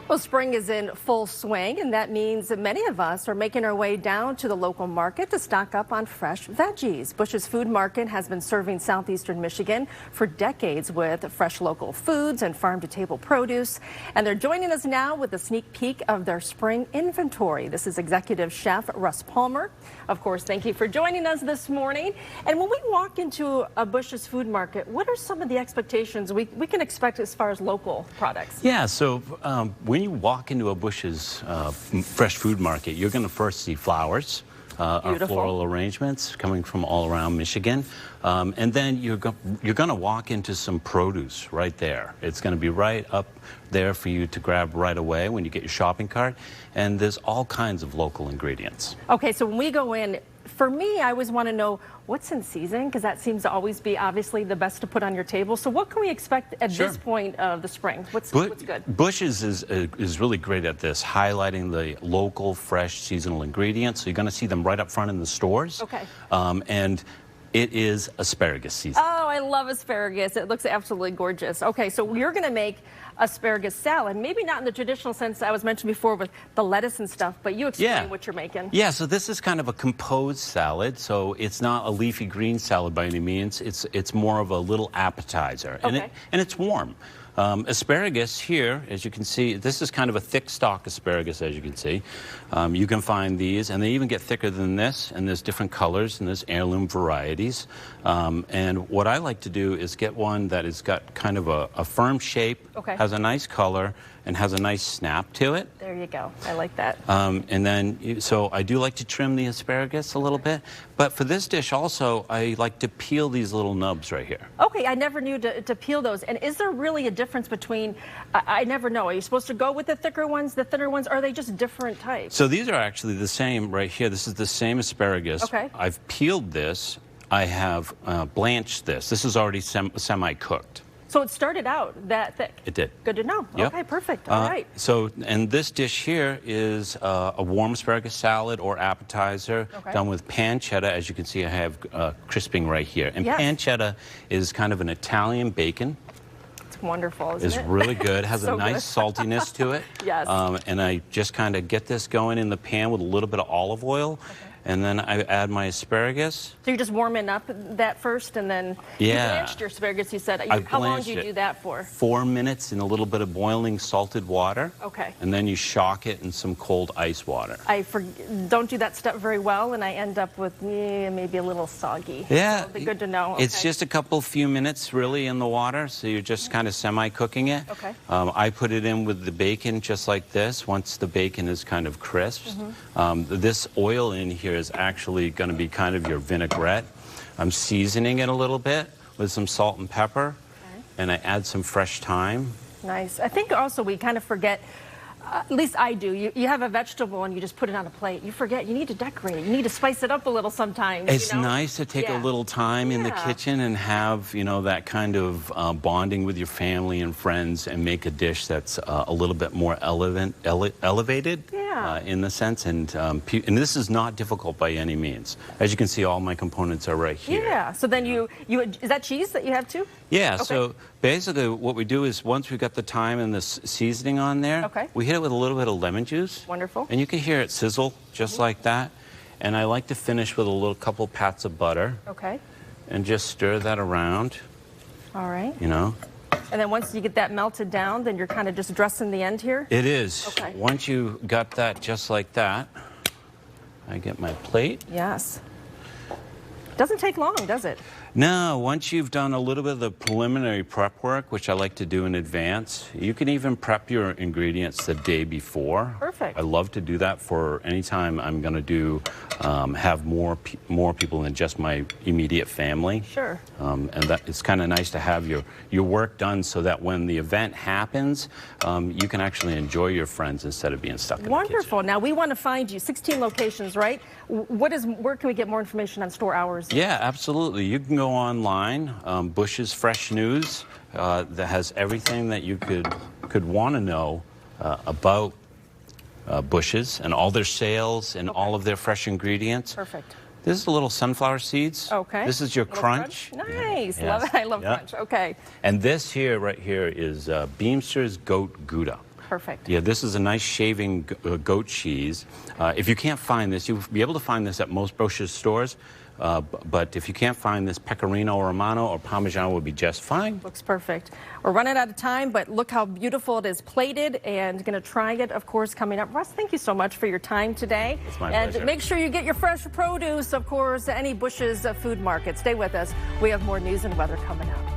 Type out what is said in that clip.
Well, spring is in full swing, and that means that many of us are making our way down to the local market to stock up on fresh veggies. Bush's Food Market has been serving southeastern Michigan for decades with fresh local foods and farm-to-table produce. And they're joining us now with a sneak peek of their spring inventory. This is Executive Chef Russ Palmer. Of course, thank you for joining us this morning. And when we walk into a Bush's Food Market, what are some of the expectations we can expect as far as local products? Yeah, so when you walk into a Bush's fresh food market, you're going to first see flowers, our floral arrangements coming from all around Michigan, and then you're going to walk into some produce right there. It's going to be right up there for you to grab right away when you get your shopping cart, and there's all kinds of local ingredients. Okay, so when we go in, for me, I always want to know what's in season, because that seems to always be obviously the best to put on your table. So what can we expect at this point of the spring? What's good? Bush's is really great at this, highlighting the local, fresh, seasonal ingredients. So you're going to see them right up front in the stores. Okay. And it is asparagus season. Oh, I love asparagus. It looks absolutely gorgeous. Okay, so you're going to make asparagus salad, maybe not in the traditional sense I was mentioned before with the lettuce and stuff, but you explain what you're making. Yeah, so this is kind of a composed salad, so it's not a leafy green salad by any means. It's more of a little appetizer, and it's warm. Asparagus here, as you can see, this is kind of a thick stalk asparagus, as you can see. You can find these, and they even get thicker than this, and there's different colors, and there's heirloom varieties. And what I like to do is get one that has got kind of a firm shape, has a nice color, and has a nice snap to it. There you go. I like that. And then, so I do like to trim the asparagus a little bit. But for this dish also, I like to peel these little nubs right here. Okay, I never knew to peel those. And is there really a difference between, I never know, are you supposed to go with the thicker ones, the thinner ones, or are they just different types? So these are actually the same right here. This is the same asparagus. Okay. I've peeled this. I have blanched this. This is already semi-cooked. So it started out that thick? It did. Good to know. Yep. Okay, perfect. All right. So, and this dish here is a warm asparagus salad or appetizer done with pancetta. As you can see, I have crisping right here. And pancetta is kind of an Italian bacon. It's wonderful, isn't it? It's really good. It has so a nice saltiness to it. Yes. And I just kind of get this going in the pan with a little bit of olive oil. And then I add my asparagus. So you're just warming up that first, and then you blanched your asparagus, you said. How long do you do that for? 4 minutes in a little bit of boiling salted water. Okay. And then you shock it in some cold ice water. I don't do that stuff very well, and I end up with maybe a little soggy. Yeah. So it'll be good to know. It's just a few minutes really in the water, so you're just kind of semi-cooking it. Okay. I put it in with the bacon just like this, once the bacon is kind of crisp. This oil in here is actually going to be kind of your vinaigrette. I'm seasoning it a little bit with some salt and pepper, and I add some fresh thyme. Nice. I think also we kind of forget, at least I do, you have a vegetable and you just put it on a plate. You forget, you need to decorate it. You need to spice it up a little sometimes. It's nice to take a little time in the kitchen and have, that kind of bonding with your family and friends and make a dish that's a little bit more elevated. In the sense, and this is not difficult by any means. As you can see, all my components are right here. Yeah, so then is that cheese that you have too? Yeah, so basically what we do is once we've got the thyme and the seasoning on there, we hit it with a little bit of lemon juice. Wonderful. And you can hear it sizzle just like that. And I like to finish with a couple pats of butter. Okay. And just stir that around. All right. And then once you get that melted down, then you're kind of just dressing the end here? It is. Okay. Once you got that just like that, I get my plate. Yes. Doesn't take long, does it? No, once you've done a little bit of the preliminary prep work, which I like to do in advance, you can even prep your ingredients the day before. Perfect. I love to do that for any time I'm going to have more people than just my immediate family. Sure. And it's kind of nice to have your work done so that when the event happens, you can actually enjoy your friends instead of being stuck in the kitchen. Wonderful. Now we want to find you 16 locations, right? Where can we get more information on store hours? Yeah, absolutely. You can go online, Bush's Fresh News, that has everything that you could want to know about Bush's and all their sales and all of their fresh ingredients. Perfect. This is a little sunflower seeds. Okay. This is your crunch. Nice. Love it. I love crunch. Okay. And this here, right here, is Beamster's Goat Gouda. Perfect. Yeah, this is a nice shaving goat cheese. If you can't find this, you'll be able to find this at most grocery stores. But if you can't find this, Pecorino Romano or Parmesan would be just fine. Looks perfect. We're running out of time, but look how beautiful it is plated, and going to try it, of course, coming up. Russ, thank you so much for your time today. It's my and pleasure. Make sure you get your fresh produce, of course, at any Bush's Food Market. Stay with us. We have more news and weather coming up.